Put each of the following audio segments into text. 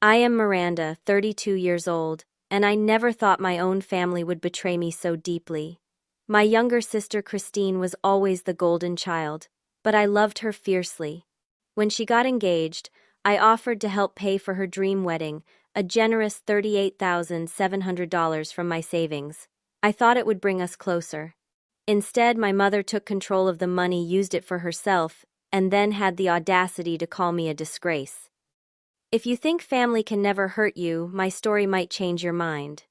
I am Miranda, 32 years old, and I never thought my own family would betray me so deeply. My younger sister Christine was always the golden child, but I loved her fiercely. When she got engaged, I offered to help pay for her dream wedding, a generous $38,700 from my savings. I thought it would bring us closer. Instead, my mother took control of the money, used it for herself, and then had the audacity to call me a disgrace. If you think family can never hurt you, my story might change your mind.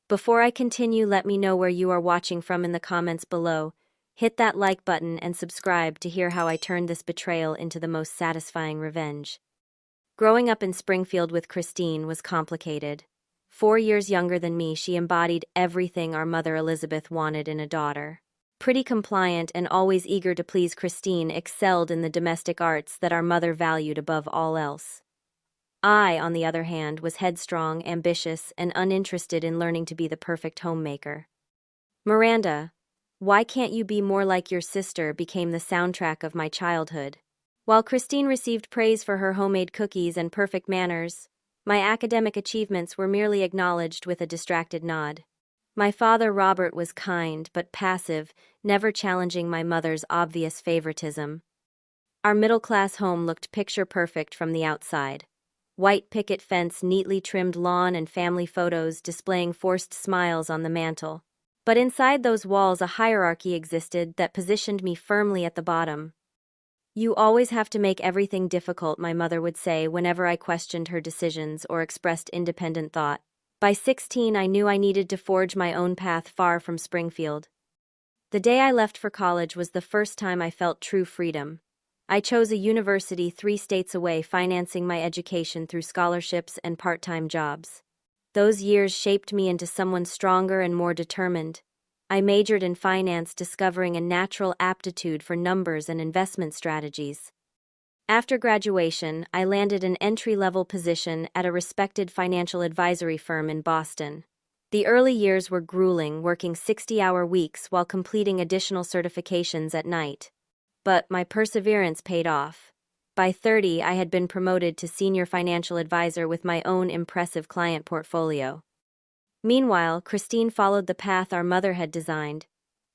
Before I continue, let me know where you are watching from in the comments below. Hit that like button and subscribe to hear how I turned this betrayal into the most satisfying revenge. Growing up in Springfield with Christine was complicated. 4 years younger than me, she embodied everything our mother Elizabeth wanted in a daughter. Pretty compliant and always eager to please, Christine excelled in the domestic arts that our mother valued above all else. I, on the other hand, was headstrong, ambitious, and uninterested in learning to be the perfect homemaker. Miranda, why can't you be more like your sister, became the soundtrack of my childhood. While Christine received praise for her homemade cookies and perfect manners, my academic achievements were merely acknowledged with a distracted nod. My father Robert was kind but passive, never challenging my mother's obvious favoritism. Our middle-class home looked picture-perfect from the outside. White picket fence, neatly trimmed lawn, and family photos displaying forced smiles on the mantel. But inside those walls, a hierarchy existed that positioned me firmly at the bottom. "You always have to make everything difficult," my mother would say whenever I questioned her decisions or expressed independent thought. By 16, I knew I needed to forge my own path far from Springfield. The day I left for college was the first time I felt true freedom. I chose a university 3 states away, financing my education through scholarships and part-time jobs. Those years shaped me into someone stronger and more determined. I majored in finance, discovering a natural aptitude for numbers and investment strategies. After graduation, I landed an entry-level position at a respected financial advisory firm in Boston. The early years were grueling, working 60-hour weeks while completing additional certifications at night. But my perseverance paid off. By 30, I had been promoted to senior financial advisor with my own impressive client portfolio. Meanwhile, Christine followed the path our mother had designed.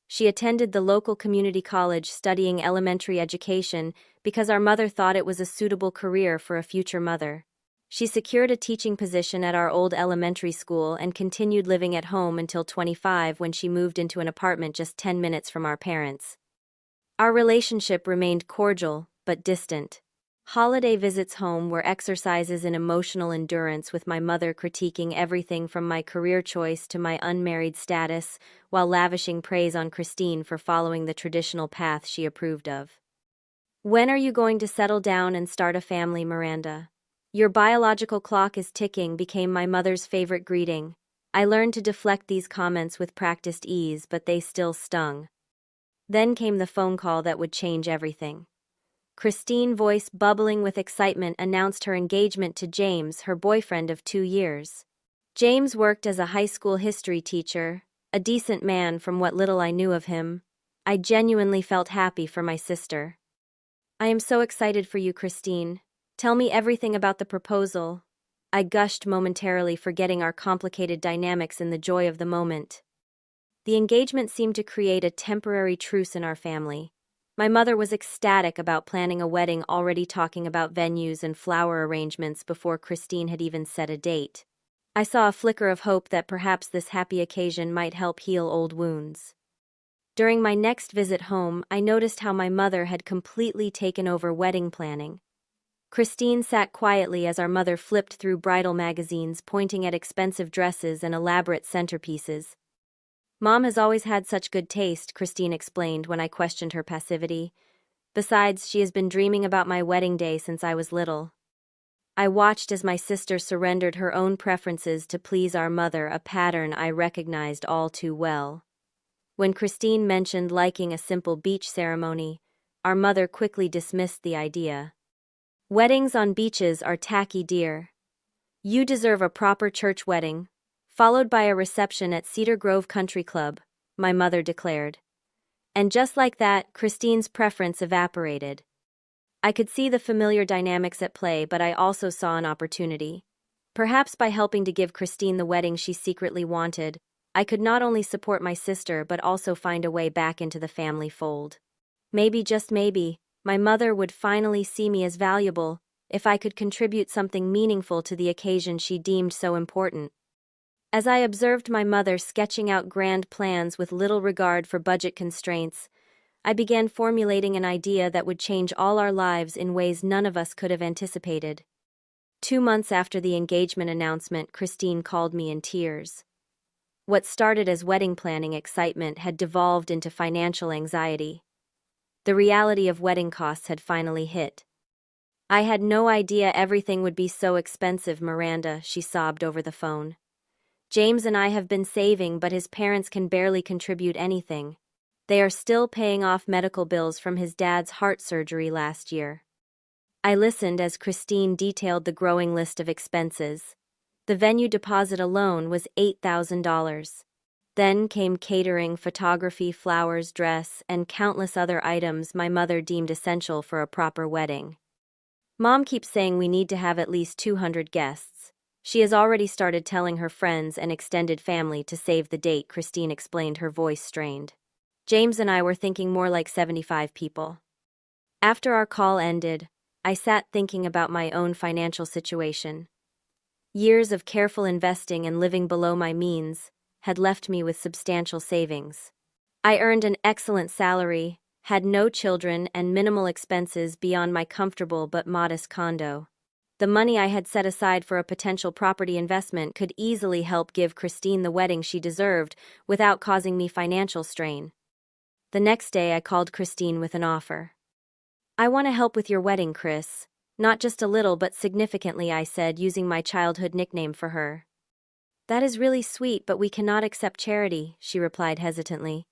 She attended the local community college, studying elementary education because our mother thought it was a suitable career for a future mother. She secured a teaching position at our old elementary school and continued living at home until 25, when she moved into an apartment just 10 minutes from our parents. Our relationship remained cordial, but distant. Holiday visits home were exercises in emotional endurance, with my mother critiquing everything from my career choice to my unmarried status, while lavishing praise on Christine for following the traditional path she approved of. "When are you going to settle down and start a family, Miranda? Your biological clock is ticking," became my mother's favorite greeting. I learned to deflect these comments with practiced ease, but they still stung. Then came the phone call that would change everything. Christine, voice bubbling with excitement, announced her engagement to James, her boyfriend of 2 years. James worked as a high school history teacher, a decent man from what little I knew of him. I genuinely felt happy for my sister. "I am so excited for you, Christine. Tell me everything about the proposal," I gushed, momentarily forgetting our complicated dynamics in the joy of the moment. The engagement seemed to create a temporary truce in our family. My mother was ecstatic about planning a wedding, already talking about venues and flower arrangements before Christine had even set a date. I saw a flicker of hope that perhaps this happy occasion might help heal old wounds. During my next visit home, I noticed how my mother had completely taken over wedding planning. Christine sat quietly as our mother flipped through bridal magazines, pointing at expensive dresses and elaborate centerpieces. "Mom has always had such good taste," Christine explained when I questioned her passivity. "Besides, she has been dreaming about my wedding day since I was little." I watched as my sister surrendered her own preferences to please our mother, a pattern I recognized all too well. When Christine mentioned liking a simple beach ceremony, our mother quickly dismissed the idea. "Weddings on beaches are tacky, dear. You deserve a proper church wedding, followed by a reception at Cedar Grove Country Club," my mother declared. And just like that, Christine's preference evaporated. I could see the familiar dynamics at play, but I also saw an opportunity. Perhaps by helping to give Christine the wedding she secretly wanted, I could not only support my sister but also find a way back into the family fold. Maybe, just maybe, my mother would finally see me as valuable if I could contribute something meaningful to the occasion she deemed so important. As I observed my mother sketching out grand plans with little regard for budget constraints, I began formulating an idea that would change all our lives in ways none of us could have anticipated. 2 months after the engagement announcement, Christine called me in tears. What started as wedding planning excitement had devolved into financial anxiety. The reality of wedding costs had finally hit. "I had no idea everything would be so expensive, Miranda," she sobbed over the phone. "James and I have been saving, but his parents can barely contribute anything. They are still paying off medical bills from his dad's heart surgery last year." I listened as Christine detailed the growing list of expenses. The venue deposit alone was $8,000. Then came catering, photography, flowers, dress, and countless other items my mother deemed essential for a proper wedding. "Mom keeps saying we need to have at least 200 guests. She has already started telling her friends and extended family to save the date," Christine explained, her voice strained. "James and I were thinking more like 75 people." After our call ended, I sat thinking about my own financial situation. Years of careful investing and living below my means had left me with substantial savings. I earned an excellent salary, had no children, and minimal expenses beyond my comfortable but modest condo. The money I had set aside for a potential property investment could easily help give Christine the wedding she deserved without causing me financial strain. The next day, I called Christine with an offer. "I want to help with your wedding, Chris. Not just a little, but significantly," I said, using my childhood nickname for her. "That is really sweet, but we cannot accept charity," she replied hesitantly.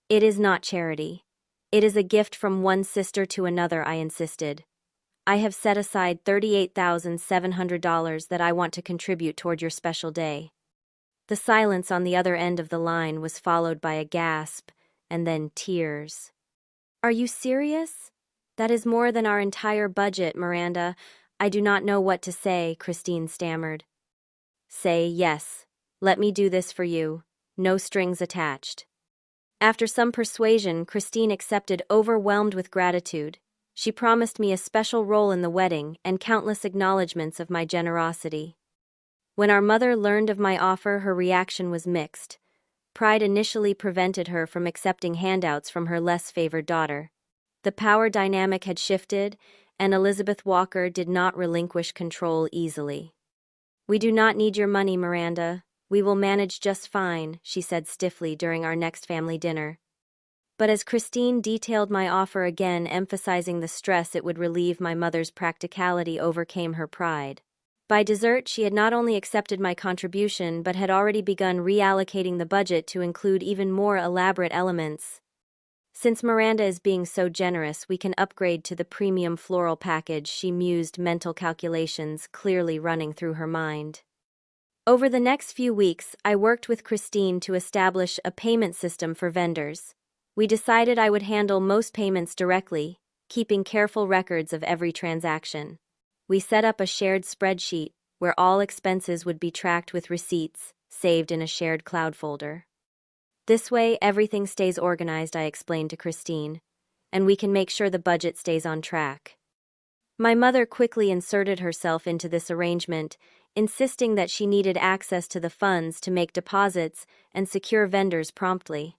"It is not charity. It is a gift from one sister to another," I insisted. "I have set aside $38,700 that I want to contribute toward your special day." The silence on the other end of the line was followed by a gasp, and then tears. "Are you serious? That is more than our entire budget, Miranda." "I do not know what to say," Christine stammered. "Say yes. Let me do this for you. No strings attached." After some persuasion, Christine accepted, overwhelmed with gratitude. She promised me a special role in the wedding and countless acknowledgments of my generosity. When our mother learned of my offer, her reaction was mixed. Pride initially prevented her from accepting handouts from her less favored daughter. The power dynamic had shifted, and Elizabeth Walker did not relinquish control easily. "We do not need your money, Miranda. We will manage just fine," she said stiffly during our next family dinner. But as Christine detailed my offer again, emphasizing the stress it would relieve, my mother's practicality overcame her pride. By dessert, she had not only accepted my contribution but had already begun reallocating the budget to include even more elaborate elements. "Since Miranda is being so generous, we can upgrade to the premium floral package," she mused, mental calculations clearly running through her mind. Over the next few weeks, I worked with Christine to establish a payment system for vendors. We decided I would handle most payments directly, keeping careful records of every transaction. We set up a shared spreadsheet where all expenses would be tracked with receipts saved in a shared cloud folder. "This way, everything stays organized," I explained to Christine, "and we can make sure the budget stays on track." My mother quickly inserted herself into this arrangement, insisting that she needed access to the funds to make deposits and secure vendors promptly.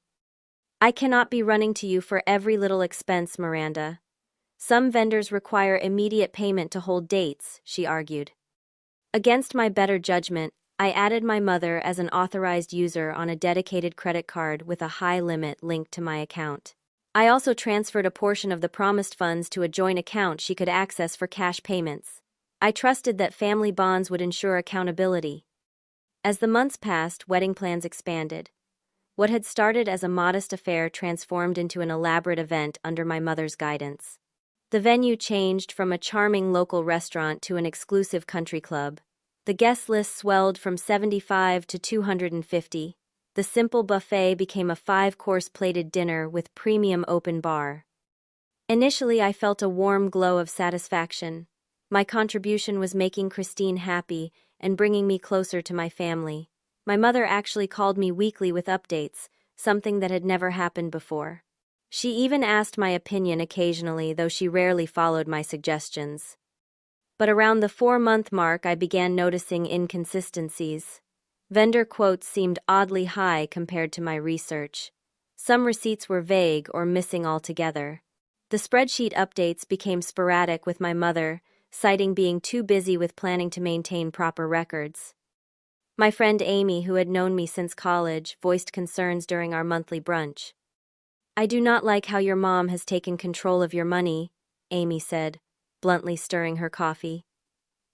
"I cannot be running to you for every little expense, Miranda. Some vendors require immediate payment to hold dates," she argued. Against my better judgment, I added my mother as an authorized user on a dedicated credit card with a high limit linked to my account. I also transferred a portion of the promised funds to a joint account she could access for cash payments. I trusted that family bonds would ensure accountability. As the months passed, wedding plans expanded. What had started as a modest affair transformed into an elaborate event under my mother's guidance. The venue changed from a charming local restaurant to an exclusive country club. The guest list swelled from 75 to 250. The simple buffet became a 5-course plated dinner with premium open bar. Initially, I felt a warm glow of satisfaction. My contribution was making Christine happy, and bringing me closer to my family. My mother actually called me weekly with updates, something that had never happened before. She even asked my opinion occasionally, though she rarely followed my suggestions. But around the 4-month mark, I began noticing inconsistencies. Vendor quotes seemed oddly high compared to my research. Some receipts were vague or missing altogether. The spreadsheet updates became sporadic, with my mother citing being too busy with planning to maintain proper records. My friend Amy, who had known me since college, voiced concerns during our monthly brunch. "I do not like how your mom has taken control of your money," Amy said, bluntly stirring her coffee.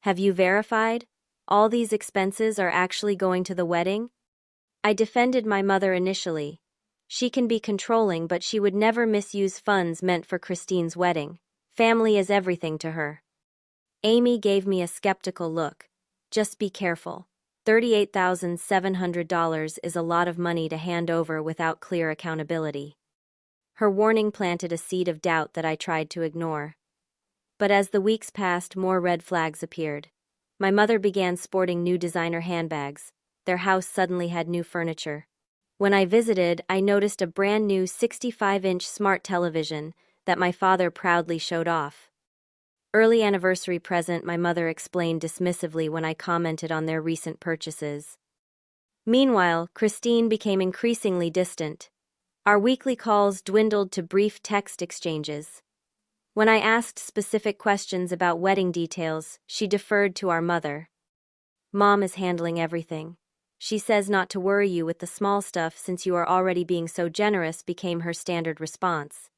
"Have you verified? All these expenses are actually going to the wedding?" I defended my mother initially. She can be controlling, but she would never misuse funds meant for Christine's wedding. Family is everything to her. Amy gave me a skeptical look. "Just be careful. $38,700 is a lot of money to hand over without clear accountability." Her warning planted a seed of doubt that I tried to ignore. But as the weeks passed, more red flags appeared. My mother began sporting new designer handbags. Their house suddenly had new furniture. When I visited, I noticed a brand new 65-inch smart television that my father proudly showed off. "Early anniversary present," my mother explained dismissively when I commented on their recent purchases. Meanwhile, Christine became increasingly distant. Our weekly calls dwindled to brief text exchanges. When I asked specific questions about wedding details, she deferred to our mother. "Mom is handling everything. She says not to worry you with the small stuff since you are already being so generous," became her standard response.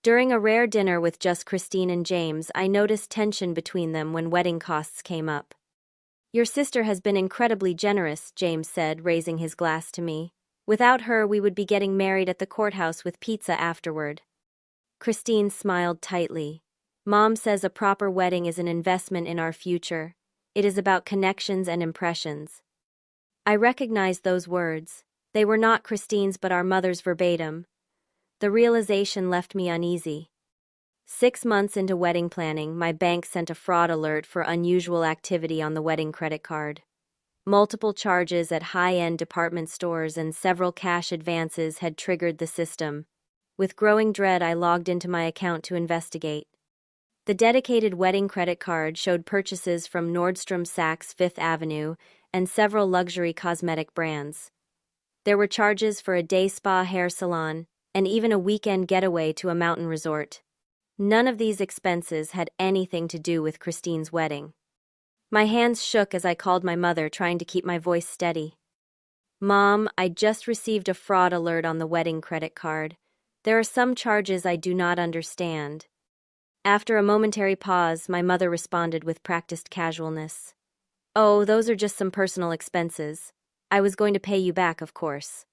During a rare dinner with just Christine and James, I noticed tension between them when wedding costs came up. "Your sister has been incredibly generous," James said, raising his glass to me. "Without her, we would be getting married at the courthouse with pizza afterward." Christine smiled tightly. "Mom says a proper wedding is an investment in our future. It is about connections and impressions." I recognized those words. They were not Christine's but our mother's verbatim. The realization left me uneasy. 6 months into wedding planning, my bank sent a fraud alert for unusual activity on the wedding credit card. Multiple charges at high-end department stores and several cash advances had triggered the system. With growing dread, I logged into my account to investigate. The dedicated wedding credit card showed purchases from Nordstrom Saks Fifth Avenue and several luxury cosmetic brands. There were charges for a day spa hair salon, and even a weekend getaway to a mountain resort. None of these expenses had anything to do with Christine's wedding. My hands shook as I called my mother, trying to keep my voice steady. "Mom, I just received a fraud alert on the wedding credit card. There are some charges I do not understand." After a momentary pause, my mother responded with practiced casualness. "Oh, those are just some personal expenses. I was going to pay you back, of course."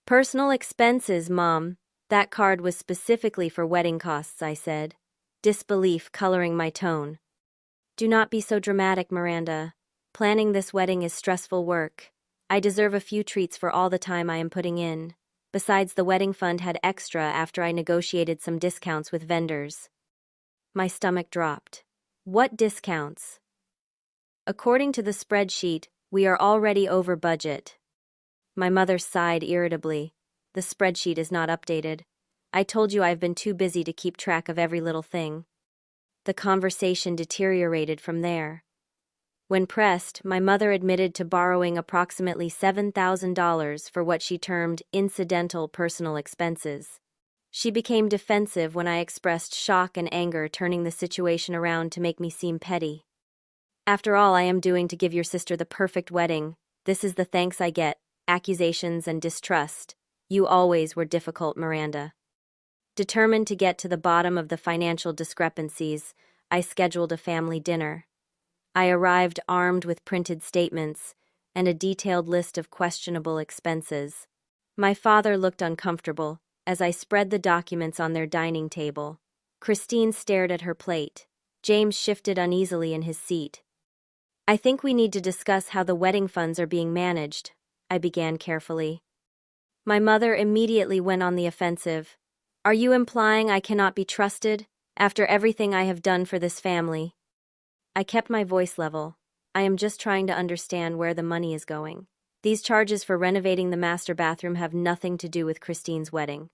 "Personal expenses, Mom? That card was specifically for wedding costs," I said, disbelief coloring my tone. "Do not be so dramatic, Miranda. Planning this wedding is stressful work. I deserve a few treats for all the time I am putting in. Besides, the wedding fund had extra after I negotiated some discounts with vendors." My stomach dropped. "What discounts?" "According to the spreadsheet, we are already over budget." My mother sighed irritably. "The spreadsheet is not updated. I told you I've been too busy to keep track of every little thing." The conversation deteriorated from there. When pressed, my mother admitted to borrowing approximately $7,000 for what she termed incidental personal expenses. She became defensive when I expressed shock and anger, turning the situation around to make me seem petty. "After all I am doing to give your sister the perfect wedding, this is the thanks I get: accusations and distrust. You always were difficult, Miranda." Determined to get to the bottom of the financial discrepancies, I scheduled a family dinner. I arrived armed with printed statements and a detailed list of questionable expenses. My father looked uncomfortable as I spread the documents on their dining table. Christine stared at her plate. James shifted uneasily in his seat. "I think we need to discuss how the wedding funds are being managed," I began carefully. My mother immediately went on the offensive. "Are you implying I cannot be trusted, after everything I have done for this family?" I kept my voice level. I am just trying to understand where the money is going. These charges for renovating the master bathroom have nothing to do with Christine's wedding.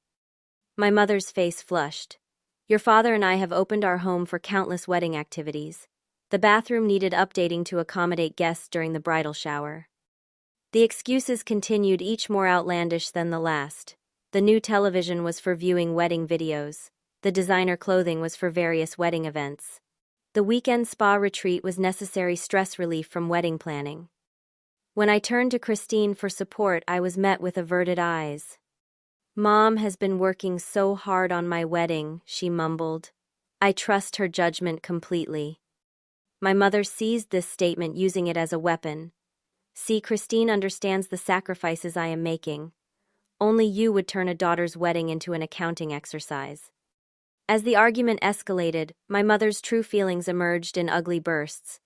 My mother's face flushed. Your father and I have opened our home for countless wedding activities. The bathroom needed updating to accommodate guests during the bridal shower. The excuses continued, each more outlandish than the last. The new television was for viewing wedding videos. The designer clothing was for various wedding events. The weekend spa retreat was necessary stress relief from wedding planning. When I turned to Christine for support, I was met with averted eyes. Mom has been working so hard on my wedding, she mumbled. I trust her judgment completely. My mother seized this statement, using it as a weapon. See, Christine understands the sacrifices I am making. Only you would turn a daughter's wedding into an accounting exercise. As the argument escalated, my mother's true feelings emerged in ugly bursts.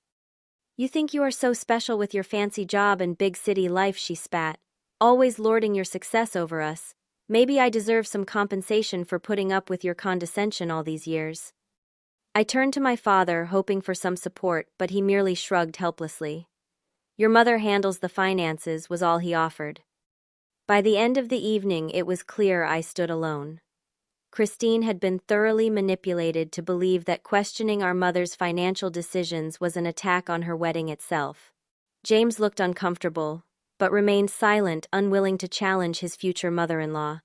You think you are so special with your fancy job and big city life, she spat, always lording your success over us. Maybe I deserve some compensation for putting up with your condescension all these years. I turned to my father, hoping for some support, but he merely shrugged helplessly. Your mother handles the finances, was all he offered. By the end of the evening, it was clear I stood alone. Christine had been thoroughly manipulated to believe that questioning our mother's financial decisions was an attack on her wedding itself. James looked uncomfortable, but remained silent, unwilling to challenge his future mother-in-law.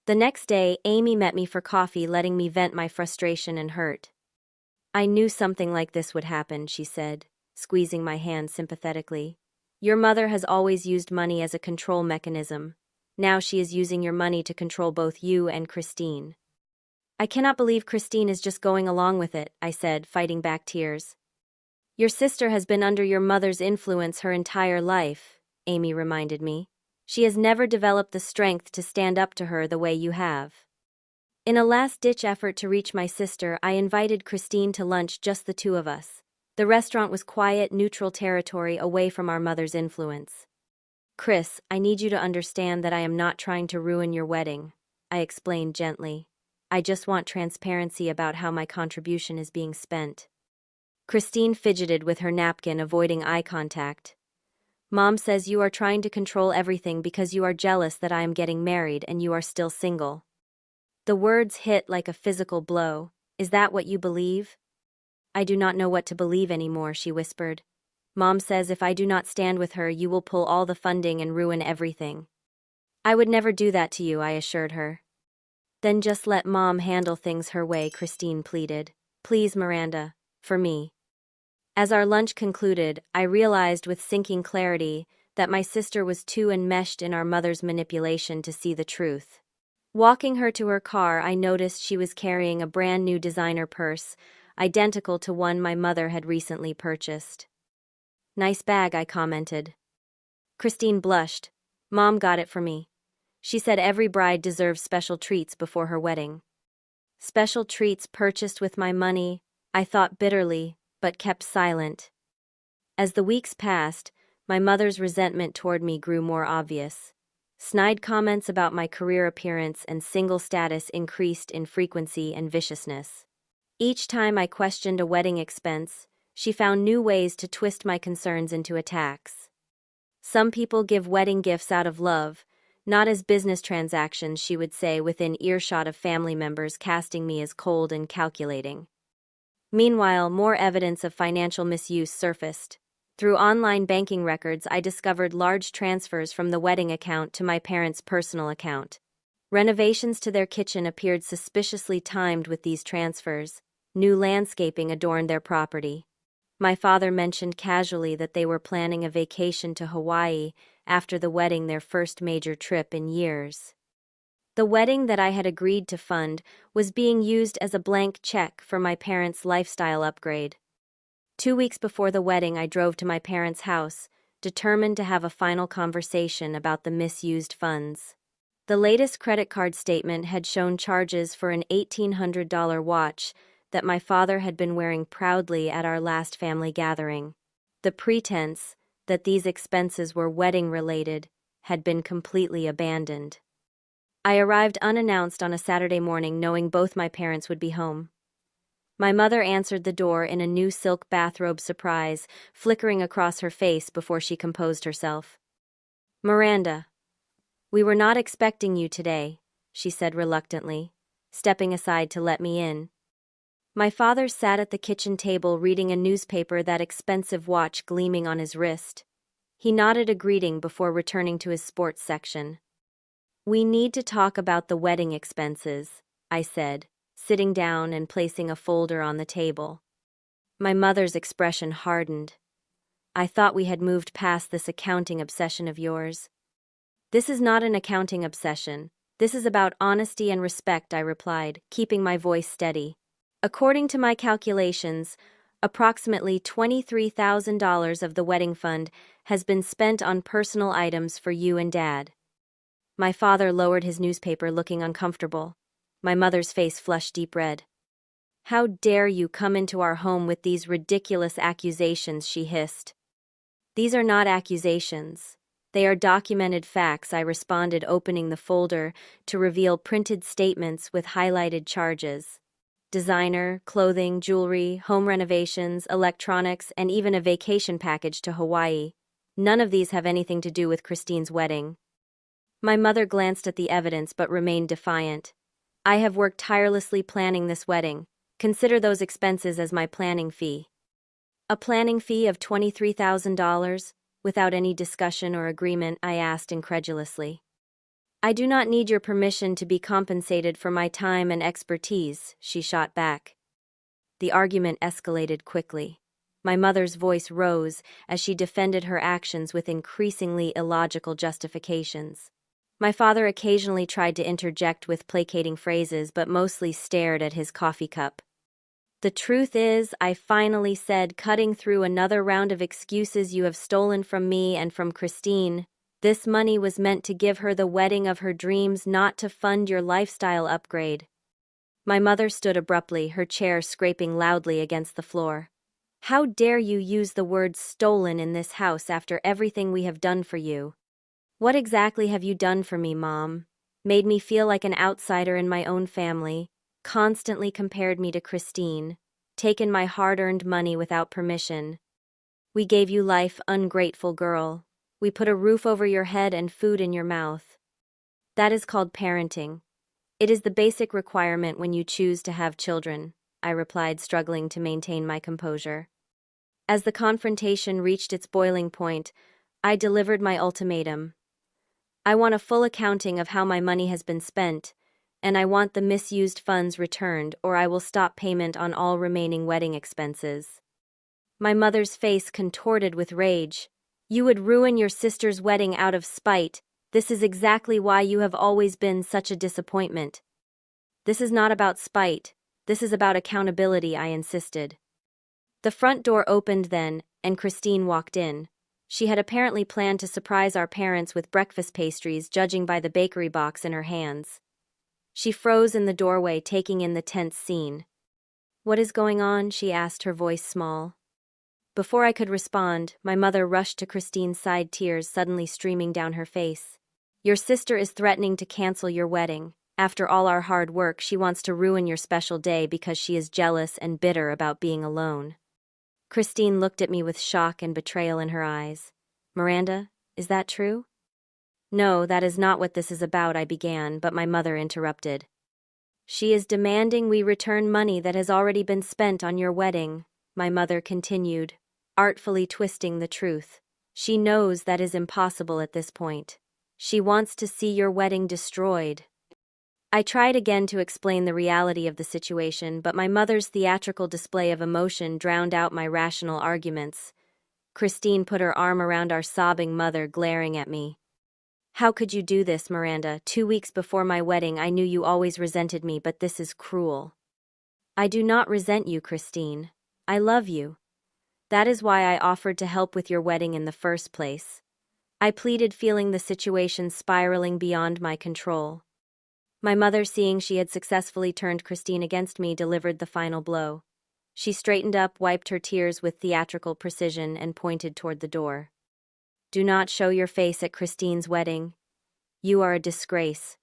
The next day, Amy met me for coffee, letting me vent my frustration and hurt. I knew something like this would happen, she said, squeezing my hand sympathetically. Your mother has always used money as a control mechanism. Now she is using your money to control both you and Christine. I cannot believe Christine is just going along with it, I said, fighting back tears. Your sister has been under your mother's influence her entire life, Amy reminded me. She has never developed the strength to stand up to her the way you have. In a last-ditch effort to reach my sister, I invited Christine to lunch, just the two of us. The restaurant was quiet, neutral territory away from our mother's influence. Chris, I need you to understand that I am not trying to ruin your wedding, I explained gently. I just want transparency about how my contribution is being spent. Christine fidgeted with her napkin, avoiding eye contact. Mom says you are trying to control everything because you are jealous that I am getting married and you are still single. The words hit like a physical blow. Is that what you believe? I do not know what to believe anymore, she whispered. Mom says if I do not stand with her, you will pull all the funding and ruin everything. I would never do that to you, I assured her. Then just let Mom handle things her way, Christine pleaded. Please, Miranda, for me. As our lunch concluded, I realized with sinking clarity that my sister was too enmeshed in our mother's manipulation to see the truth. Walking her to her car, I noticed she was carrying a brand new designer purse, identical to one my mother had recently purchased. Nice bag, I commented. Christine blushed. Mom got it for me. She said every bride deserves special treats before her wedding. Special treats purchased with my money, I thought bitterly, but kept silent. As the weeks passed, my mother's resentment toward me grew more obvious. Snide comments about my career appearance and single status increased in frequency and viciousness. Each time I questioned a wedding expense, she found new ways to twist my concerns into attacks. Some people give wedding gifts out of love, not as business transactions, she would say, within earshot of family members, casting me as cold and calculating. Meanwhile, more evidence of financial misuse surfaced. Through online banking records, I discovered large transfers from the wedding account to my parents' personal account. Renovations to their kitchen appeared suspiciously timed with these transfers. New landscaping adorned their property. My father mentioned casually that they were planning a vacation to Hawaii after the wedding, their first major trip in years. The wedding that I had agreed to fund was being used as a blank check for my parents' lifestyle upgrade. 2 weeks before the wedding, I drove to my parents' house, determined to have a final conversation about the misused funds. The latest credit card statement had shown charges for an $1,800 watch that my father had been wearing proudly at our last family gathering. The pretense that these expenses were wedding-related had been completely abandoned. I arrived unannounced on a Saturday morning, knowing both my parents would be home. My mother answered the door in a new silk bathrobe surprise, flickering across her face before she composed herself. "Miranda, we were not expecting you today," she said reluctantly, stepping aside to let me in. My father sat at the kitchen table reading a newspaper, that expensive watch gleaming on his wrist. He nodded a greeting before returning to his sports section. "We need to talk about the wedding expenses," I said, sitting down and placing a folder on the table. My mother's expression hardened. "I thought we had moved past this accounting obsession of yours." "This is not an accounting obsession. This is about honesty and respect," I replied, keeping my voice steady. "According to my calculations, approximately $23,000 of the wedding fund has been spent on personal items for you and Dad." My father lowered his newspaper, looking uncomfortable. My mother's face flushed deep red. "How dare you come into our home with these ridiculous accusations," she hissed. "These are not accusations. They are documented facts," I responded, opening the folder to reveal printed statements with highlighted charges. Designer, clothing, jewelry, home renovations, electronics, and even a vacation package to Hawaii. None of these have anything to do with Christine's wedding. My mother glanced at the evidence but remained defiant. "I have worked tirelessly planning this wedding. Consider those expenses as my planning fee." "A planning fee of $23,000? Without any discussion or agreement?" I asked incredulously. "I do not need your permission to be compensated for my time and expertise," she shot back. The argument escalated quickly. My mother's voice rose as she defended her actions with increasingly illogical justifications. My father occasionally tried to interject with placating phrases, but mostly stared at his coffee cup. "The truth is," I finally said, cutting through another round of excuses you have stolen from me and from Christine, "this money was meant to give her the wedding of her dreams, not to fund your lifestyle upgrade." My mother stood abruptly, her chair scraping loudly against the floor. "How dare you use the word stolen in this house after everything we have done for you?" "What exactly have you done for me, Mom? Made me feel like an outsider in my own family, constantly compared me to Christine, taken my hard-earned money without permission. We gave you life, ungrateful girl. We put a roof over your head and food in your mouth. That is called parenting. It is the basic requirement when you choose to have children," I replied, struggling to maintain my composure. As the confrontation reached its boiling point, I delivered my ultimatum. "I want a full accounting of how my money has been spent, and I want the misused funds returned, or I will stop payment on all remaining wedding expenses." My mother's face contorted with rage. "You would ruin your sister's wedding out of spite. This is exactly why you have always been such a disappointment." "This is not about spite. This is about accountability," I insisted. The front door opened then, and Christine walked in. She had apparently planned to surprise our parents with breakfast pastries, judging by the bakery box in her hands. She froze in the doorway, taking in the tense scene. "What is going on?" she asked, her voice small. Before I could respond, my mother rushed to Christine's side, tears suddenly streaming down her face. "Your sister is threatening to cancel your wedding. After all our hard work, she wants to ruin your special day because she is jealous and bitter about being alone." Christine looked at me with shock and betrayal in her eyes. "Miranda, is that true?" "No, that is not what this is about," I began, but my mother interrupted. "She is demanding we return money that has already been spent on your wedding," my mother continued, artfully twisting the truth. "She knows that is impossible at this point. She wants to see your wedding destroyed." I tried again to explain the reality of the situation, but my mother's theatrical display of emotion drowned out my rational arguments. Christine put her arm around our sobbing mother, glaring at me. "How could you do this, Miranda? 2 weeks before my wedding, I knew you always resented me, but this is cruel." "I do not resent you, Christine. I love you. That is why I offered to help with your wedding in the first place," I pleaded, feeling the situation spiraling beyond my control. My mother, seeing she had successfully turned Christine against me, delivered the final blow. She straightened up, wiped her tears with theatrical precision, and pointed toward the door. "Do not show your face at Christine's wedding. You are a disgrace,"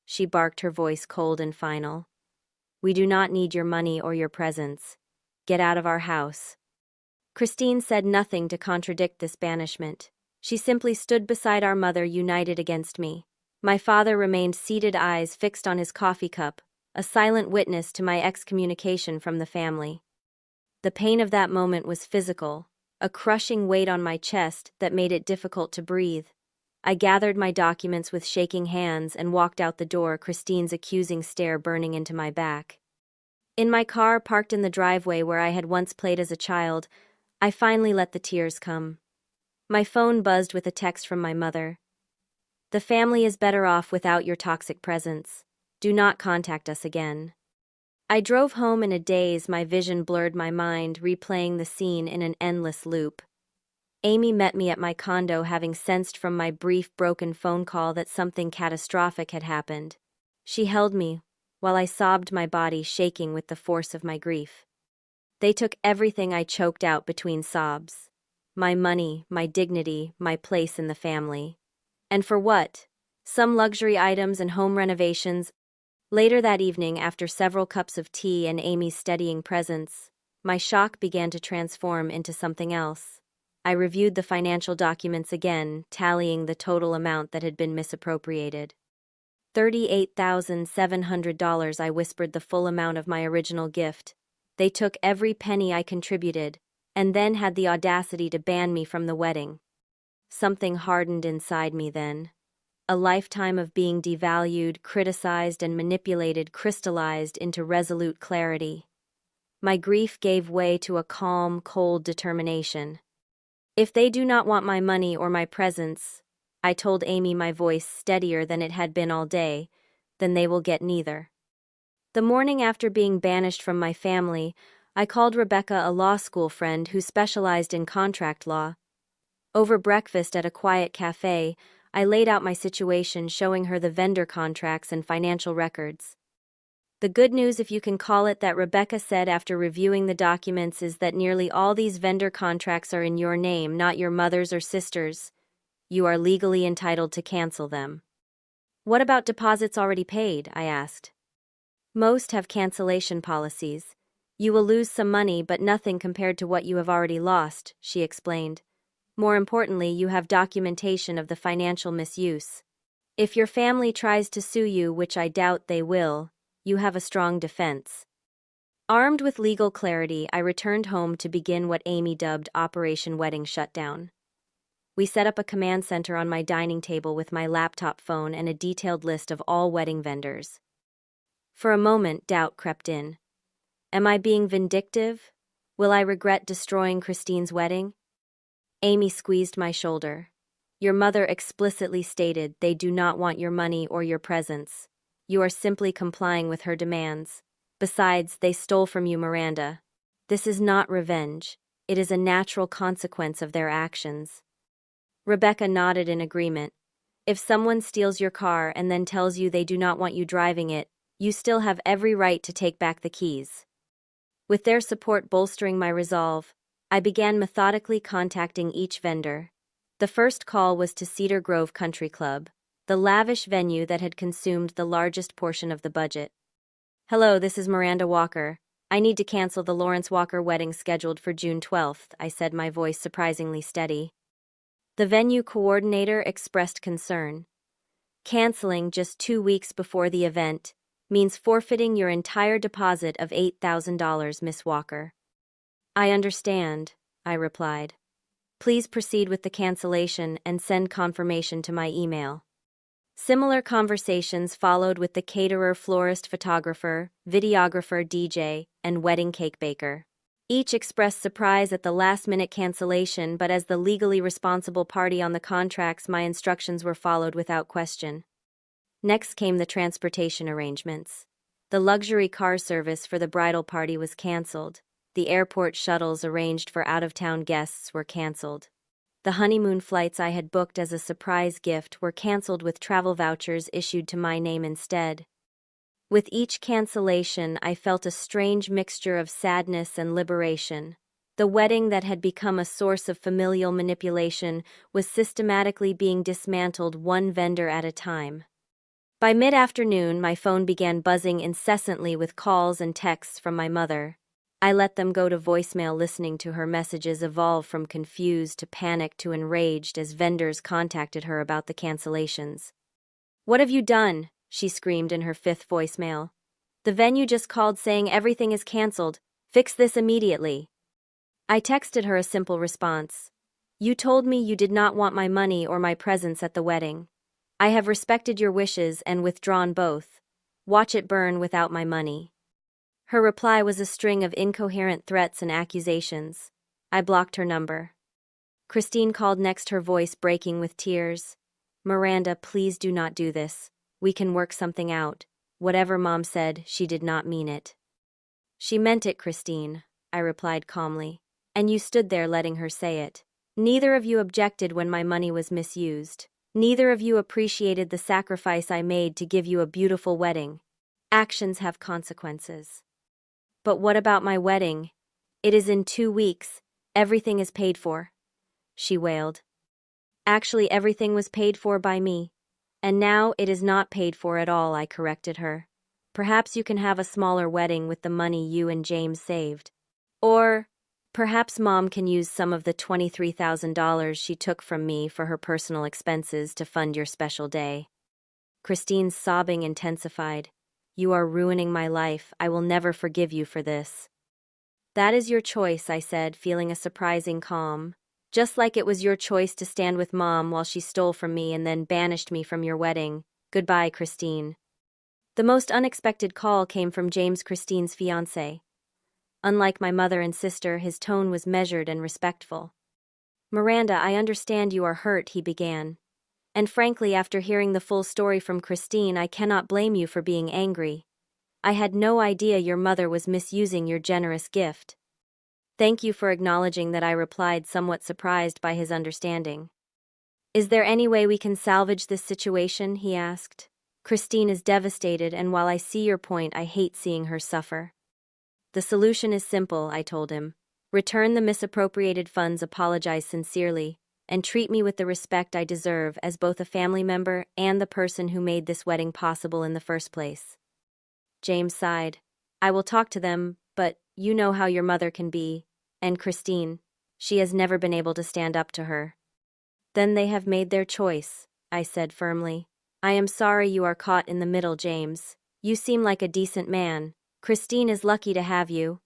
she barked, her voice cold and final. We do not need your money or your presence. Get out of our house. Christine said nothing to contradict this banishment. She simply stood beside our mother, united against me. My father remained seated, eyes fixed on his coffee cup, a silent witness to my excommunication from the family. The pain of that moment was physical, a crushing weight on my chest that made it difficult to breathe. I gathered my documents with shaking hands and walked out the door, Christine's accusing stare burning into my back. In my car, parked in the driveway where I had once played as a child, I finally let the tears come. My phone buzzed with a text from my mother. The family is better off without your toxic presence. Do not contact us again. I drove home in a daze, my vision blurred, my mind replaying the scene in an endless loop. Amy met me at my condo, having sensed from my brief broken phone call that something catastrophic had happened. She held me, while I sobbed, my body shaking with the force of my grief. They took everything, I choked out between sobs. My money, my dignity, my place in the family. And for what? Some luxury items and home renovations. Later that evening, after several cups of tea and Amy's steadying presence, my shock began to transform into something else. I reviewed the financial documents again, tallying the total amount that had been misappropriated. $38,700, I whispered, the full amount of my original gift. They took every penny I contributed, and then had the audacity to ban me from the wedding. Something hardened inside me then. A lifetime of being devalued, criticized, and manipulated crystallized into resolute clarity. My grief gave way to a calm, cold determination. If they do not want my money or my presence, I told Amy, my voice steadier than it had been all day, then they will get neither. The morning after being banished from my family, I called Rebecca, a law school friend who specialized in contract law. Over breakfast at a quiet cafe, I laid out my situation, showing her the vendor contracts and financial records. The good news, if you can call it that, Rebecca said after reviewing the documents, is that nearly all these vendor contracts are in your name, not your mother's or sister's. You are legally entitled to cancel them. What about deposits already paid? I asked. Most have cancellation policies. You will lose some money, but nothing compared to what you have already lost, she explained. More importantly, you have documentation of the financial misuse. If your family tries to sue you, which I doubt they will, you have a strong defense. Armed with legal clarity, I returned home to begin what Amy dubbed Operation Wedding Shutdown. We set up a command center on my dining table with my laptop phone and a detailed list of all wedding vendors. For a moment, doubt crept in. Am I being vindictive? Will I regret destroying Christine's wedding? Amy squeezed my shoulder. Your mother explicitly stated they do not want your money or your presence. You are simply complying with her demands. Besides, they stole from you, Miranda. This is not revenge. It is a natural consequence of their actions. Rebecca nodded in agreement. If someone steals your car and then tells you they do not want you driving it, you still have every right to take back the keys. With their support bolstering my resolve, I began methodically contacting each vendor. The first call was to Cedar Grove Country Club, the lavish venue that had consumed the largest portion of the budget. Hello, this is Miranda Walker. I need to cancel the Lawrence Walker wedding scheduled for June 12th, I said, my voice surprisingly steady. The venue coordinator expressed concern. Canceling just 2 weeks before the event means forfeiting your entire deposit of $8,000, Miss Walker. I understand, I replied. Please proceed with the cancellation and send confirmation to my email. Similar conversations followed with the caterer, florist, photographer, videographer, DJ, and wedding cake baker. Each expressed surprise at the last-minute cancellation, but as the legally responsible party on the contracts, my instructions were followed without question. Next came the transportation arrangements. The luxury car service for the bridal party was canceled. The airport shuttles arranged for out-of-town guests were canceled. The honeymoon flights I had booked as a surprise gift were canceled with travel vouchers issued to my name instead. With each cancellation, I felt a strange mixture of sadness and liberation. The wedding that had become a source of familial manipulation was systematically being dismantled, one vendor at a time. By mid-afternoon, my phone began buzzing incessantly with calls and texts from my mother. I let them go to voicemail, listening to her messages evolve from confused to panicked to enraged as vendors contacted her about the cancellations. "What have you done?" she screamed in her fifth voicemail. "The venue just called saying everything is canceled. Fix this immediately." I texted her a simple response. "You told me you did not want my money or my presence at the wedding. I have respected your wishes and withdrawn both. Watch it burn without my money." Her reply was a string of incoherent threats and accusations. I blocked her number. Christine called next, her voice breaking with tears. "Miranda, please do not do this. We can work something out. Whatever Mom said, she did not mean it." "She meant it, Christine," I replied calmly. "And you stood there letting her say it. Neither of you objected when my money was misused. Neither of you appreciated the sacrifice I made to give you a beautiful wedding. Actions have consequences." "But what about my wedding? It is in 2 weeks. Everything is paid for," she wailed. "Actually, everything was paid for by me. And now it is not paid for at all," I corrected her. "Perhaps you can have a smaller wedding with the money you and James saved. Or perhaps Mom can use some of the $23,000 she took from me for her personal expenses to fund your special day." Christine's sobbing intensified. "You are ruining my life. I will never forgive you for this." "That is your choice," I said, feeling a surprising calm. "Just like it was your choice to stand with Mom while she stole from me and then banished me from your wedding. Goodbye, Christine." The most unexpected call came from James, Christine's fiancé. Unlike my mother and sister, his tone was measured and respectful. "Miranda, I understand you are hurt," he began. "And frankly, after hearing the full story from Christine, I cannot blame you for being angry. I had no idea your mother was misusing your generous gift." "Thank you for acknowledging that," I replied, somewhat surprised by his understanding. "Is there any way we can salvage this situation?" he asked. "Christine is devastated, and while I see your point, I hate seeing her suffer." "The solution is simple," I told him. "Return the misappropriated funds, apologize sincerely, and treat me with the respect I deserve as both a family member and the person who made this wedding possible in the first place." James sighed. "I will talk to them, but you know how your mother can be. And Christine, she has never been able to stand up to her." "Then they have made their choice," I said firmly. "I am sorry you are caught in the middle, James. You seem like a decent man. Christine is lucky to have you."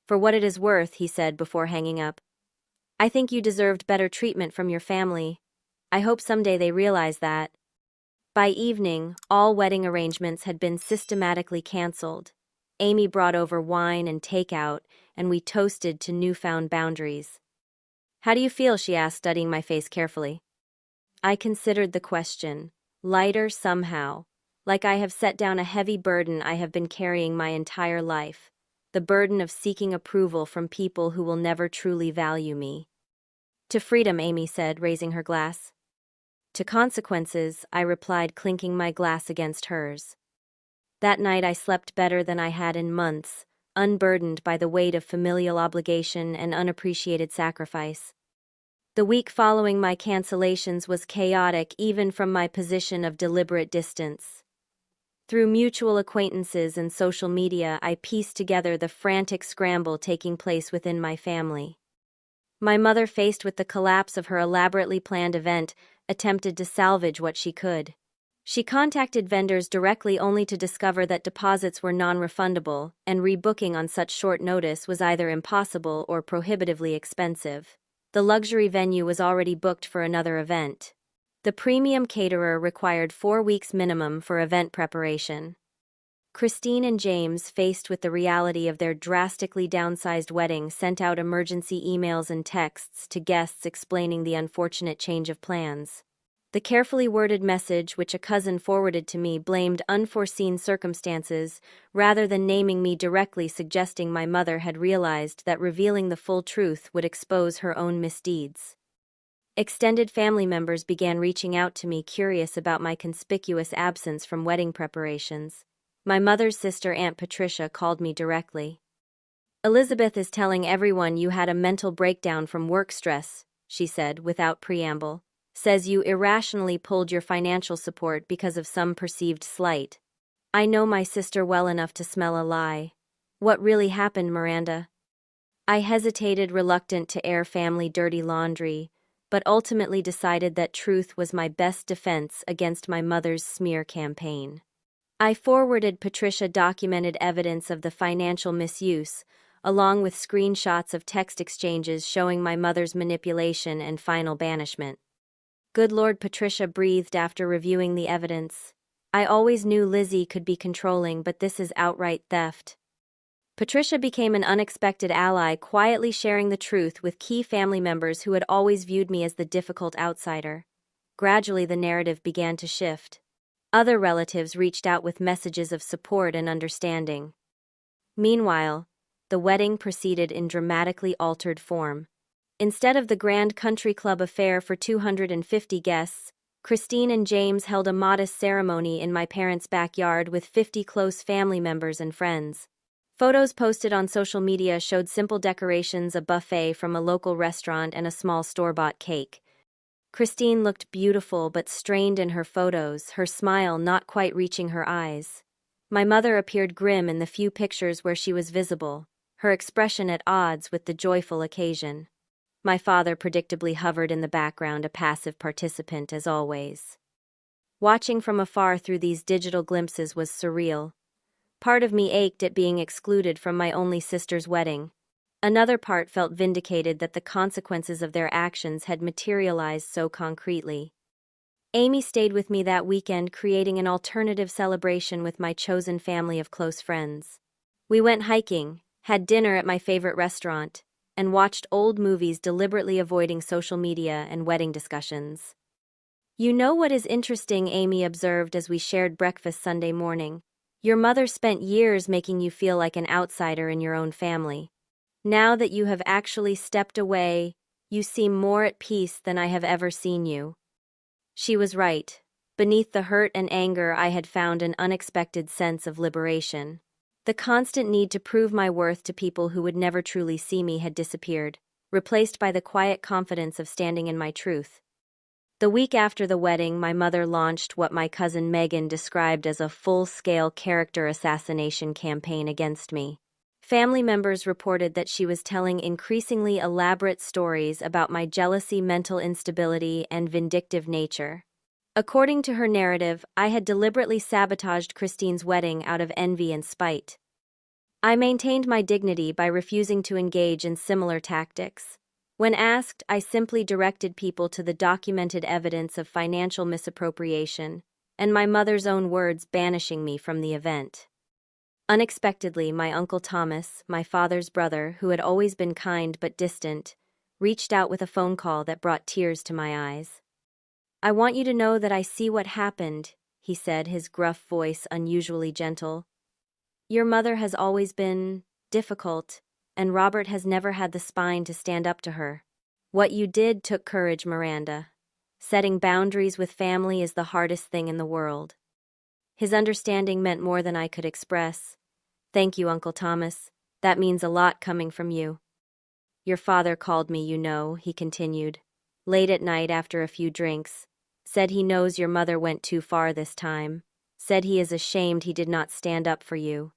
"For what it is worth," he said before hanging up, "I think you deserved better treatment from your family. I hope someday they realize that." By evening, all wedding arrangements had been systematically canceled. Amy brought over wine and takeout, and we toasted to newfound boundaries. "How do you feel?" she asked, studying my face carefully. I considered the question. Lighter somehow. Like I have set down a heavy burden I have been carrying my entire life. The burden of seeking approval from people who will never truly value me. "To freedom," Amy said, raising her glass. "To consequences," I replied, clinking my glass against hers. That night I slept better than I had in months, unburdened by the weight of familial obligation and unappreciated sacrifice. The week following my cancellations was chaotic, even from my position of deliberate distance. Through mutual acquaintances and social media, I pieced together the frantic scramble taking place within my family. My mother, faced with the collapse of her elaborately planned event, attempted to salvage what she could. She contacted vendors directly, only to discover that deposits were non-refundable, and rebooking on such short notice was either impossible or prohibitively expensive. The luxury venue was already booked for another event. The premium caterer required 4 weeks minimum for event preparation. Christine and James, faced with the reality of their drastically downsized wedding, sent out emergency emails and texts to guests explaining the unfortunate change of plans. The carefully worded message, which a cousin forwarded to me, blamed unforeseen circumstances rather than naming me directly, suggesting my mother had realized that revealing the full truth would expose her own misdeeds. Extended family members began reaching out to me, curious about my conspicuous absence from wedding preparations. My mother's sister, Aunt Patricia, called me directly. "Elizabeth is telling everyone you had a mental breakdown from work stress," she said without preamble. says you irrationally pulled your financial support because of some perceived slight. I know my sister well enough to smell a lie. What really happened, Miranda? I hesitated, reluctant to air family dirty laundry, but ultimately decided that truth was my best defense against my mother's smear campaign. I forwarded Patricia documented evidence of the financial misuse, along with screenshots of text exchanges showing my mother's manipulation and final banishment. Good Lord, Patricia breathed after reviewing the evidence. I always knew Lizzie could be controlling, but this is outright theft. Patricia became an unexpected ally, quietly sharing the truth with key family members who had always viewed me as the difficult outsider. Gradually, the narrative began to shift. Other relatives reached out with messages of support and understanding. Meanwhile, the wedding proceeded in dramatically altered form. Instead of the grand country club affair for 250 guests, Christine and James held a modest ceremony in my parents' backyard with 50 close family members and friends. Photos posted on social media showed simple decorations, a buffet from a local restaurant, and a small store-bought cake. Christine looked beautiful but strained in her photos, her smile not quite reaching her eyes. My mother appeared grim in the few pictures where she was visible, her expression at odds with the joyful occasion. My father predictably hovered in the background, a passive participant as always. Watching from afar through these digital glimpses was surreal. Part of me ached at being excluded from my only sister's wedding. Another part felt vindicated that the consequences of their actions had materialized so concretely. Amy stayed with me that weekend, creating an alternative celebration with my chosen family of close friends. We went hiking, had dinner at my favorite restaurant, and watched old movies, deliberately avoiding social media and wedding discussions. You know what is interesting, Amy observed as we shared breakfast Sunday morning. Your mother spent years making you feel like an outsider in your own family. Now that you have actually stepped away, you seem more at peace than I have ever seen you. She was right. Beneath the hurt and anger, I had found an unexpected sense of liberation. The constant need to prove my worth to people who would never truly see me had disappeared, replaced by the quiet confidence of standing in my truth. The week after the wedding, my mother launched what my cousin Megan described as a full-scale character assassination campaign against me. Family members reported that she was telling increasingly elaborate stories about my jealousy, mental instability, and vindictive nature. According to her narrative, I had deliberately sabotaged Christine's wedding out of envy and spite. I maintained my dignity by refusing to engage in similar tactics. When asked, I simply directed people to the documented evidence of financial misappropriation, and my mother's own words banishing me from the event. Unexpectedly, my Uncle Thomas, my father's brother, who had always been kind but distant, reached out with a phone call that brought tears to my eyes. "I want you to know that I see what happened," he said, his gruff voice unusually gentle. "Your mother has always been difficult, and Robert has never had the spine to stand up to her. What you did took courage, Miranda. Setting boundaries with family is the hardest thing in the world." His understanding meant more than I could express. "Thank you, Uncle Thomas. That means a lot coming from you." "Your father called me, you know," he continued, late at night after a few drinks. "Said he knows your mother went too far this time. Said he is ashamed he did not stand up for you."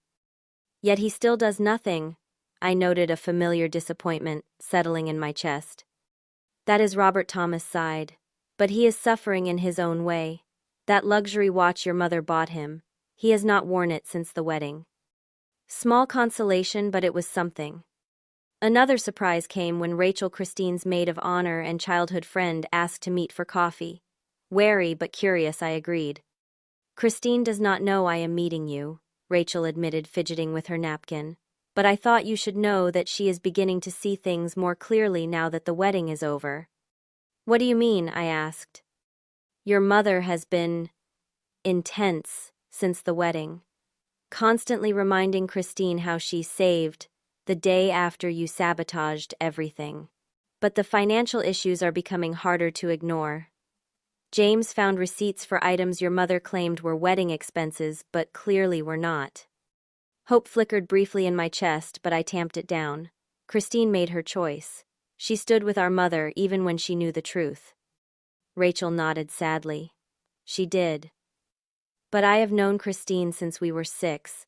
"Yet he still does nothing," I noted, a familiar disappointment settling in my chest. "That is Robert," Thomas sighed. "But he is suffering in his own way. That luxury watch your mother bought him, he has not worn it since the wedding." Small consolation, but it was something. Another surprise came when Rachel, Christine's maid of honor and childhood friend, asked to meet for coffee. Wary but curious, I agreed. "Christine does not know I am meeting you," Rachel admitted, fidgeting with her napkin. "But I thought you should know that she is beginning to see things more clearly now that the wedding is over." "What do you mean?" I asked. "Your mother has been intense since the wedding, constantly reminding Christine how she saved the day after you sabotaged everything. But the financial issues are becoming harder to ignore. James found receipts for items your mother claimed were wedding expenses but clearly were not." Hope flickered briefly in my chest, but I tamped it down. Christine made her choice. She stood with our mother even when she knew the truth. Rachel nodded sadly. She did. But I have known Christine since we were 6.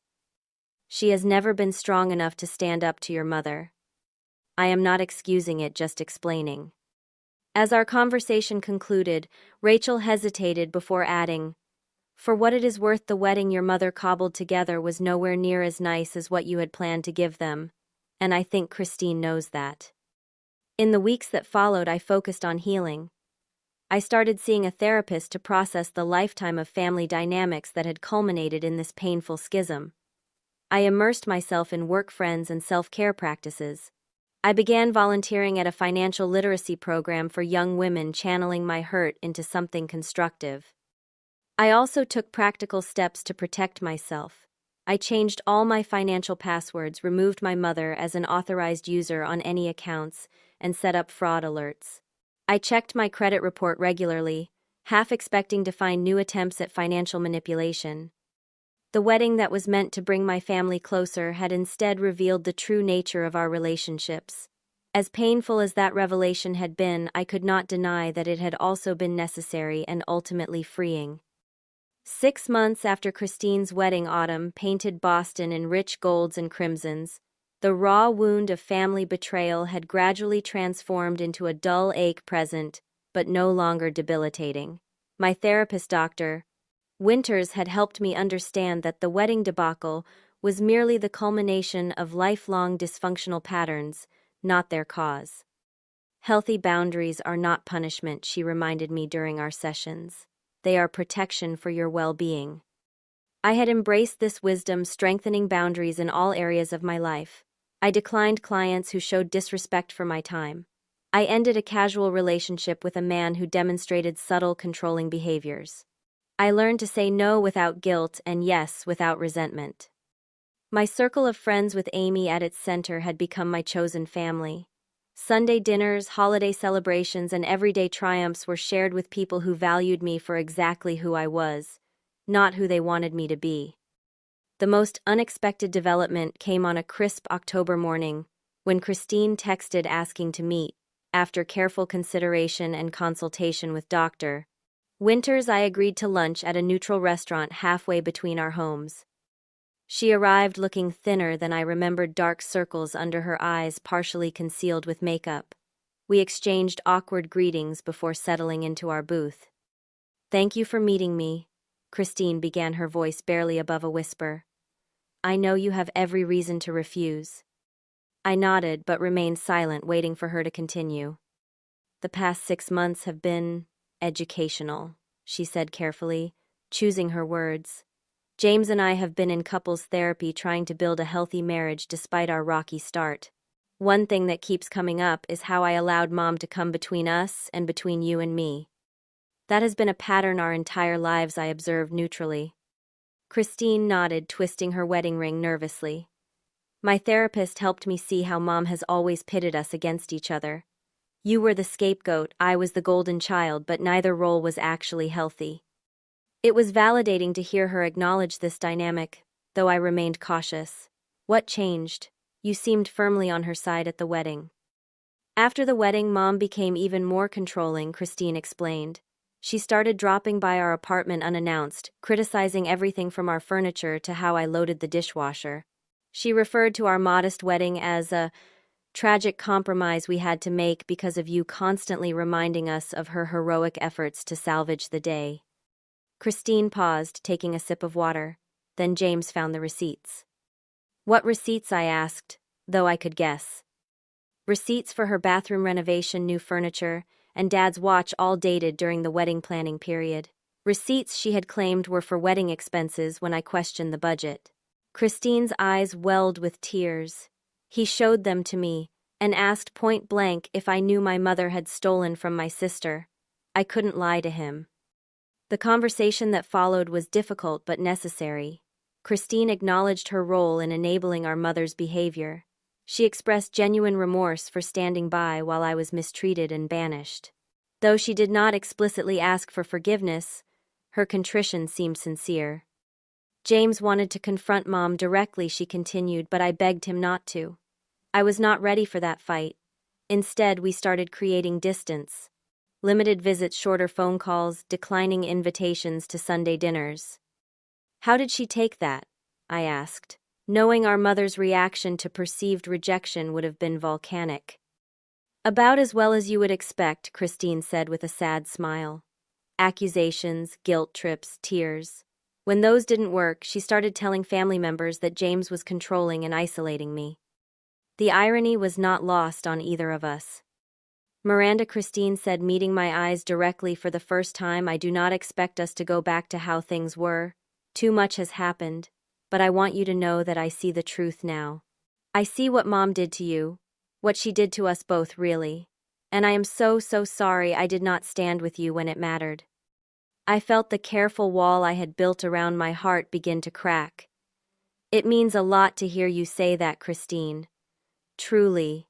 She has never been strong enough to stand up to your mother. I am not excusing it, just explaining. As our conversation concluded, Rachel hesitated before adding, "For what it is worth, the wedding your mother cobbled together was nowhere near as nice as what you had planned to give them, and I think Christine knows that." In the weeks that followed, I focused on healing. I started seeing a therapist to process the lifetime of family dynamics that had culminated in this painful schism. I immersed myself in work friends and self-care practices. I began volunteering at a financial literacy program for young women, channeling my hurt into something constructive. I also took practical steps to protect myself. I changed all my financial passwords, removed my mother as an authorized user on any accounts, and set up fraud alerts. I checked my credit report regularly, half expecting to find new attempts at financial manipulation. The wedding that was meant to bring my family closer had instead revealed the true nature of our relationships. As painful as that revelation had been, I could not deny that it had also been necessary and ultimately freeing. 6 months after Christine's wedding, autumn painted Boston in rich golds and crimsons. The raw wound of family betrayal had gradually transformed into a dull ache, present, but no longer debilitating. My therapist, Dr. Winters, had helped me understand that the wedding debacle was merely the culmination of lifelong dysfunctional patterns, not their cause. Healthy boundaries are not punishment, she reminded me during our sessions. They are protection for your well-being. I had embraced this wisdom, strengthening boundaries in all areas of my life. I declined clients who showed disrespect for my time. I ended a casual relationship with a man who demonstrated subtle, controlling behaviors. I learned to say no without guilt and yes without resentment. My circle of friends, with Amy at its center, had become my chosen family. Sunday dinners, holiday celebrations, and everyday triumphs were shared with people who valued me for exactly who I was, not who they wanted me to be. The most unexpected development came on a crisp October morning, when Christine texted asking to meet. After careful consideration and consultation with Dr. Winters, I agreed to lunch at a neutral restaurant halfway between our homes. She arrived looking thinner than I remembered, dark circles under her eyes partially concealed with makeup. We exchanged awkward greetings before settling into our booth. "Thank you for meeting me," Christine began, her voice barely above a whisper. "I know you have every reason to refuse." I nodded but remained silent, waiting for her to continue. "The past 6 months have been educational," she said carefully, choosing her words. "James and I have been in couples therapy, trying to build a healthy marriage despite our rocky start. One thing that keeps coming up is how I allowed Mom to come between us and between you and me. That has been a pattern our entire lives," I observed neutrally. Christine nodded, twisting her wedding ring nervously. "My therapist helped me see how Mom has always pitted us against each other. You were the scapegoat, I was the golden child, but neither role was actually healthy." It was validating to hear her acknowledge this dynamic, though I remained cautious. "What changed? You seemed firmly on her side at the wedding." "After the wedding, Mom became even more controlling," Christine explained. "She started dropping by our apartment unannounced, criticizing everything from our furniture to how I loaded the dishwasher. She referred to our modest wedding as a tragic compromise we had to make because of you, constantly reminding us of her heroic efforts to salvage the day." Christine paused, taking a sip of water. Then James found the receipts. "What receipts?" I asked, though I could guess. "Receipts for her bathroom renovation, new furniture, and Dad's watch, all dated during the wedding planning period. Receipts she had claimed were for wedding expenses when I questioned the budget." Christine's eyes welled with tears. "He showed them to me and asked point blank if I knew my mother had stolen from my sister. I couldn't lie to him." The conversation that followed was difficult but necessary. Christine acknowledged her role in enabling our mother's behavior. She expressed genuine remorse for standing by while I was mistreated and banished. Though she did not explicitly ask for forgiveness, her contrition seemed sincere. "James wanted to confront Mom directly," she continued, "but I begged him not to. I was not ready for that fight. Instead, we started creating distance." limited visits, shorter phone calls, declining invitations to Sunday dinners. How did she take that? I asked, knowing our mother's reaction to perceived rejection would have been volcanic. About as well as you would expect, Christine said with a sad smile. Accusations, guilt trips, tears. When those didn't work, she started telling family members that James was controlling and isolating me. The irony was not lost on either of us. Miranda, Christine said, meeting my eyes directly for the first time, I do not expect us to go back to how things were. Too much has happened, but I want you to know that I see the truth now. I see what Mom did to you, what she did to us both, really. And I am so sorry I did not stand with you when it mattered. I felt the careful wall I had built around my heart begin to crack. It means a lot to hear you say that, Christine. Truly.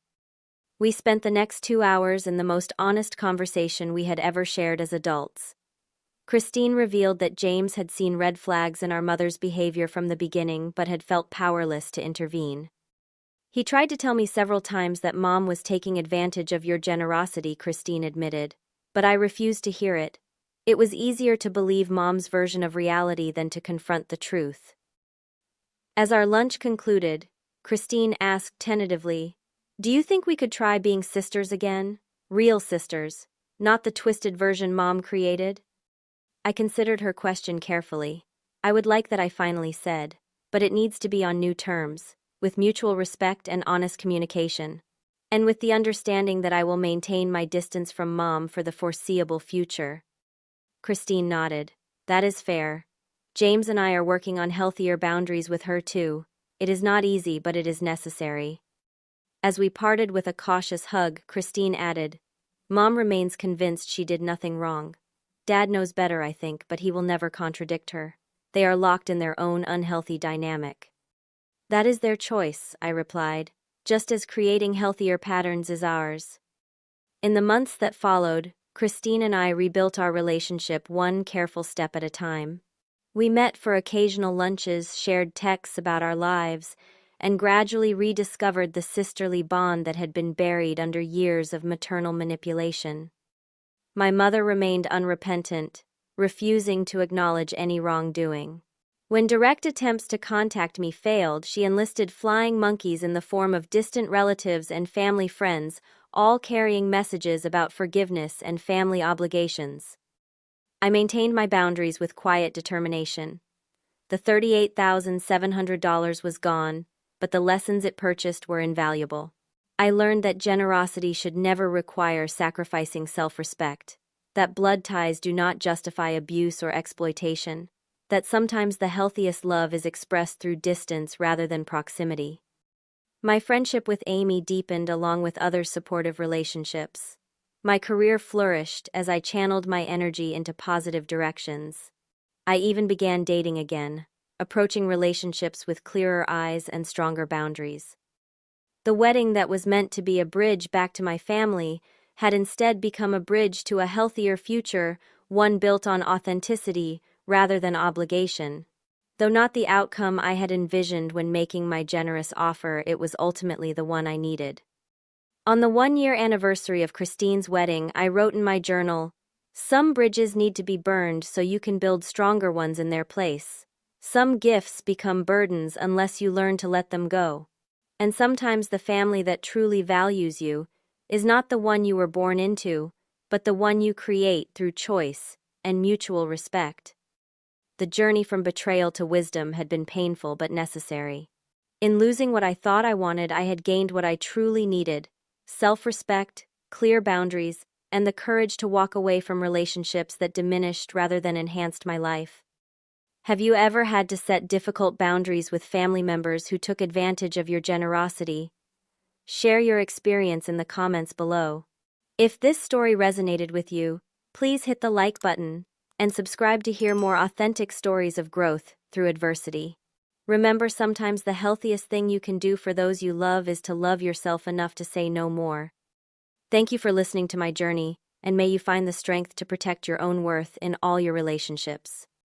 We spent the next 2 hours in the most honest conversation we had ever shared as adults. Christine revealed that James had seen red flags in our mother's behavior from the beginning but had felt powerless to intervene. He tried to tell me several times that Mom was taking advantage of your generosity, Christine admitted, but I refused to hear it. It was easier to believe Mom's version of reality than to confront the truth. As our lunch concluded, Christine asked tentatively, "Do you think we could try being sisters again? Real sisters, not the twisted version Mom created?" I considered her question carefully. I would like that, I finally said, but it needs to be on new terms, with mutual respect and honest communication, and with the understanding that I will maintain my distance from Mom for the foreseeable future. Christine nodded. That is fair. James and I are working on healthier boundaries with her too. It is not easy, but it is necessary. As we parted with a cautious hug, Christine added, Mom remains convinced she did nothing wrong. Dad knows better, I think, but he will never contradict her. They are locked in their own unhealthy dynamic. That is their choice, I replied, just as creating healthier patterns is ours. In the months that followed, Christine and I rebuilt our relationship one careful step at a time. We met for occasional lunches, shared texts about our lives, and gradually rediscovered the sisterly bond that had been buried under years of maternal manipulation. My mother remained unrepentant, refusing to acknowledge any wrongdoing. When direct attempts to contact me failed, she enlisted flying monkeys in the form of distant relatives and family friends, all carrying messages about forgiveness and family obligations. I maintained my boundaries with quiet determination. The $38,700 was gone, but the lessons it purchased were invaluable. I learned that generosity should never require sacrificing self-respect, that blood ties do not justify abuse or exploitation, that sometimes the healthiest love is expressed through distance rather than proximity. My friendship with Amy deepened along with other supportive relationships. My career flourished as I channeled my energy into positive directions. I even began dating again, approaching relationships with clearer eyes and stronger boundaries. The wedding that was meant to be a bridge back to my family had instead become a bridge to a healthier future, one built on authenticity rather than obligation. Though not the outcome I had envisioned when making my generous offer, it was ultimately the one I needed. On the 1-year anniversary of Christine's wedding, I wrote in my journal, "Some bridges need to be burned so you can build stronger ones in their place. Some gifts become burdens unless you learn to let them go. And sometimes the family that truly values you is not the one you were born into, but the one you create through choice and mutual respect." The journey from betrayal to wisdom had been painful but necessary. In losing what I thought I wanted, I had gained what I truly needed: self-respect, clear boundaries, and the courage to walk away from relationships that diminished rather than enhanced my life. Have you ever had to set difficult boundaries with family members who took advantage of your generosity? Share your experience in the comments below. If this story resonated with you, please hit the like button and subscribe to hear more authentic stories of growth through adversity. Remember, sometimes the healthiest thing you can do for those you love is to love yourself enough to say no more. Thank you for listening to my journey, and may you find the strength to protect your own worth in all your relationships.